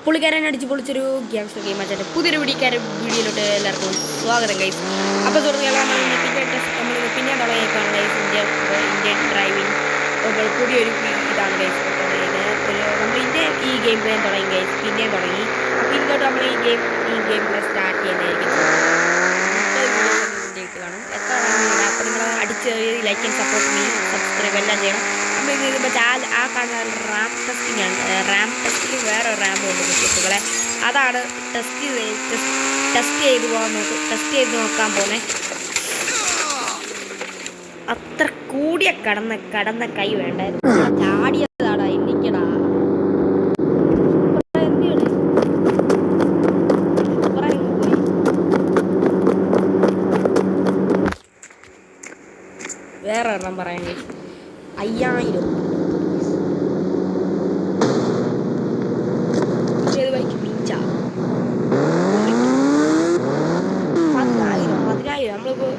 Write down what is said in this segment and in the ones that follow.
പുള്ളിക്കാരൻ അടിച്ച് പൊളിച്ചൊരു gangster game ആച്ചാൽ പുതിയൊരു വീഡിയോയിലോട്ട് എല്ലാവർക്കും സ്വാഗതം ഗൈസ്. അപ്പോൾ സുഹൃത്തുക്കളെ നമ്മൾ പിന്നെ തുടങ്ങിയേക്കാണ് ഗൈസ്. ഇന്ത്യൻ ഡ്രൈവിംഗ് പുതിയൊരു ഇതാണ് ഗൈസ് തുടങ്ങിയത്. നമ്മൾ ഈ ഗെയിം പ്ലേ തുടങ്ങി ഗൈസ്, പിന്നെയും തുടങ്ങി. അപ്പോൾ ഇതിലോട്ട് നമ്മൾ ഈ ഗെയിം പ്ലേ സ്റ്റാർട്ട് ചെയ്യുന്നതായിരിക്കും. കാണും എത്ര അപ്പോൾ നിങ്ങൾ അടിച്ച് like and support me, subscribe എല്ലാം ചെയ്യണം. നമ്മൾ ഇത് ചെയ്യുമ്പോൾ ആ കാണുന്ന റാം ടെസ്റ്റിംഗ് ആണ്. റാം ടെസ്റ്റിംഗ് വേറെ റാമ്പ് ഉണ്ട് സുഹൃത്തുക്കളെ, അതാണ് ടെസ്റ്റ് ചെയ്ത് നോക്കാൻ പോണേ. അത്ര കൂടിയ കടന്ന കൈ വേണ്ടായിരുന്നു, ചാടിയതാടാ എനിക്കടാ. വേറെ ഒരെണ്ണം പറയാൻ 5000 ബൈക്ക് മിഞ്ച 10,000 നമ്മളിപ്പോൾ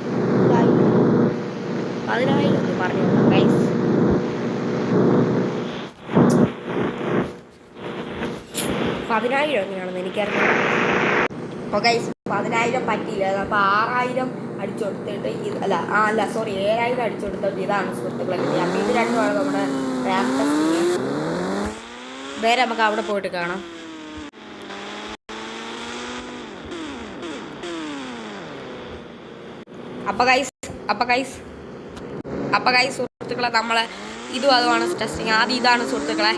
10,000 എന്ന് പറഞ്ഞു ഗൈസ്. 10,000 എങ്ങനെയാണെന്ന് എനിക്കറിയാം. അപ്പോൾ ഗൈസ് 10,000 പറ്റിയില്ല. അപ്പോൾ 6,000 അടിച്ചു കൊടുത്തിട്ട് 7,000 അടിച്ചു കൊടുത്തിട്ട് ഇതാണ് സുഹൃത്തുക്കളെ കിട്ടിയത്. അപ്പോൾ ഇത് രണ്ടുമാണ് നമ്മുടെ റാം ടെസ്റ്റിങ്. വേറെ നമുക്ക് അവിടെ പോയിട്ട് കാണാം. അപ്പോൾ ഗൈസ് സുഹൃത്തുക്കളെ നമ്മളെ അതുമാണ് ടെസ്റ്റിങ്. ആദ്യം ഇതാണ് സുഹൃത്തുക്കളെ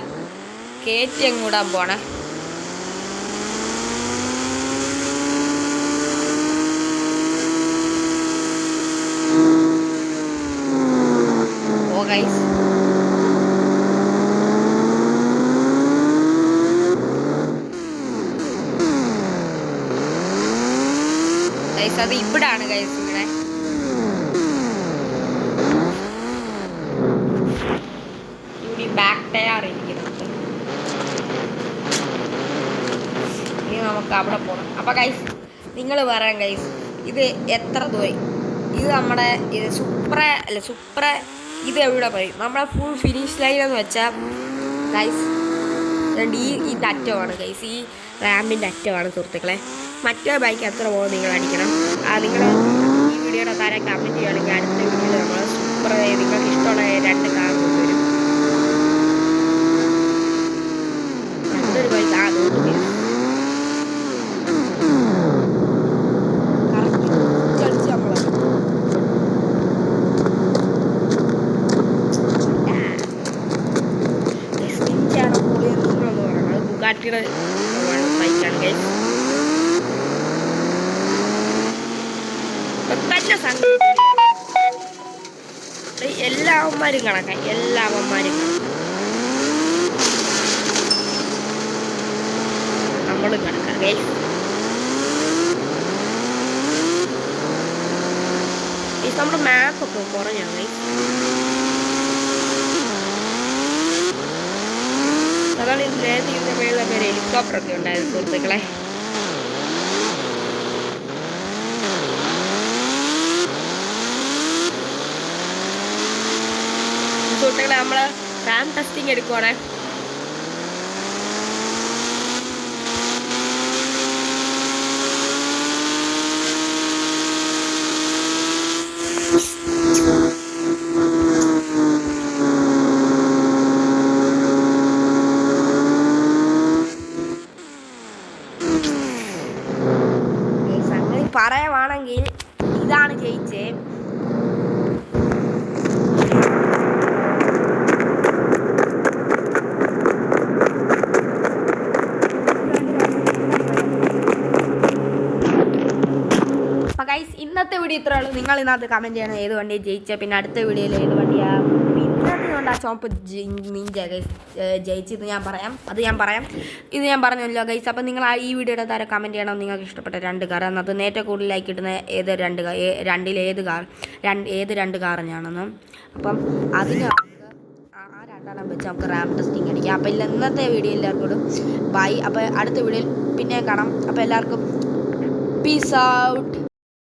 കയറ്റി അങ്ങൂടാൻ പോണേ. ഗൈസ് അത് ഇവിടാണ് ഗൈസ്. ഇവിടെ ബാക്ക് ടയർ ഇരിക്കുന്നുണ്ട്. ഇനി നമുക്ക് അവിടെ പോകണം. അപ്പൊ ഗൈസ് നിങ്ങൾ പറയാം ഗൈസ്, ഇത് എത്ര ദൂരം? ഇത് നമ്മുടെ സൂപ്ര ഇത് എവിടെ പോയി? നമ്മുടെ ഫുൾ ഫിനിഷ് ലൈൻ എന്ന് വെച്ചാൽ ഗൈസ് ഇത് അറ്റമാണ് ഗൈസ്. ഈ റാമ്പിൻ്റെ അറ്റമാണ് സുഹൃത്തുക്കളെ. മറ്റേ ബൈക്ക് എത്ര പോകും നിങ്ങൾ അടിക്കണം. നിങ്ങൾ ഈ വീഡിയോയുടെ താരം കമൻറ്റ് ചെയ്യുകയാണെങ്കിൽ അടുത്ത വീഡിയോയിൽ നമ്മൾ സൂപ്പർ നിങ്ങൾക്ക് ഇഷ്ടമുള്ള 2 കാർ കൊണ്ടുവരും. നല്ലൊരു ബൈക്ക് അതുകൊണ്ട് കറക്റ്റ് അടിച്ച് നമ്മൾ ബുഗാട്ടിയുടെ ബൈക്കാണ് ഗൈസ്. തന്നെ എല്ലാവന്മാരും കണക്കാം, നമ്മളും കണക്കാം ഗൈസ്. നമ്മുടെ മാപ്പൊക്കെ കുറഞ്ഞാണ് ഗൈസ്. അതാണ് ഇത് നേരത്തെ ഇതിൻ്റെ മേളിലൊക്കെ ഒരു ഹെലികോപ്റ്ററൊക്കെ ഉണ്ടായിരുന്നു സുഹൃത്തുക്കളെ. സുഹൃത്തുക്കളെ നമ്മൾ റാം ടെസ്റ്റിംഗ് എടുക്കുവാണേ. പറയുവാണെങ്കിൽ ഇതാണ് ജയിച്ചേ. അപ്പോൾ ഗൈസ് ഇന്നത്തെ വീഡിയോ ഇത്രേ ഉള്ളൂ. നിങ്ങൾ ഇതിനകത്ത് കമൻറ്റ് ചെയ്യണം ഏത് വണ്ടിയാണ് ജയിച്ചത്, പിന്നെ അടുത്ത വീഡിയോയിൽ ഏത് വണ്ടിയാണ് ഇന്നത്തെ കൊണ്ട് ആ ചോപ്പ് നിഞ്ച ഗൈസ് ജയിച്ചത് ഞാൻ പറയാം. ഇത് ഞാൻ പറഞ്ഞല്ലോ ഗൈസ്. അപ്പോൾ നിങ്ങൾ ഈ വീഡിയോയുടെ താരം കമൻറ്റ് ചെയ്യണം നിങ്ങൾക്ക് ഇഷ്ടപ്പെട്ട 2 കാർ. അത് ഏറ്റവും കൂടുതലായി കിട്ടുന്ന ഏത് 2 കാറിനാണെന്ന്. അപ്പം അതിന് ആ 2 വെച്ച് നമുക്ക് റാം ടെസ്റ്റിംഗ് അടിക്കാം. അപ്പോൾ ഇന്നത്തെ വീഡിയോ എല്ലാവർക്കും ബൈ. അപ്പോൾ അടുത്ത വീഡിയോയിൽ പിന്നെ കാണാം. അപ്പോൾ എല്ലാവർക്കും പീസ് ഔട്ട്.